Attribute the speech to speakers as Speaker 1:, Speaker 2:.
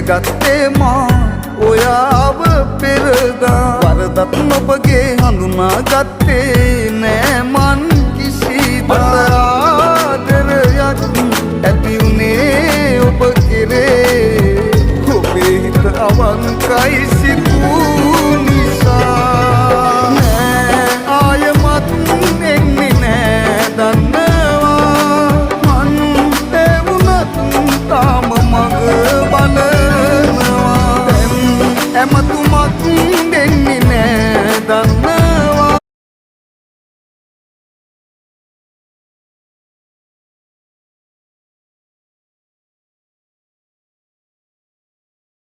Speaker 1: දැකගත්තේ මා ඔයාව පෙරදා වරදත් නොබගේ හඳුනාගත්තේ නෑ මන් කිසිදා ආදරයක් ඇති වුණේ ඔබ කෙරේ ඔබේ හිත අවංකයි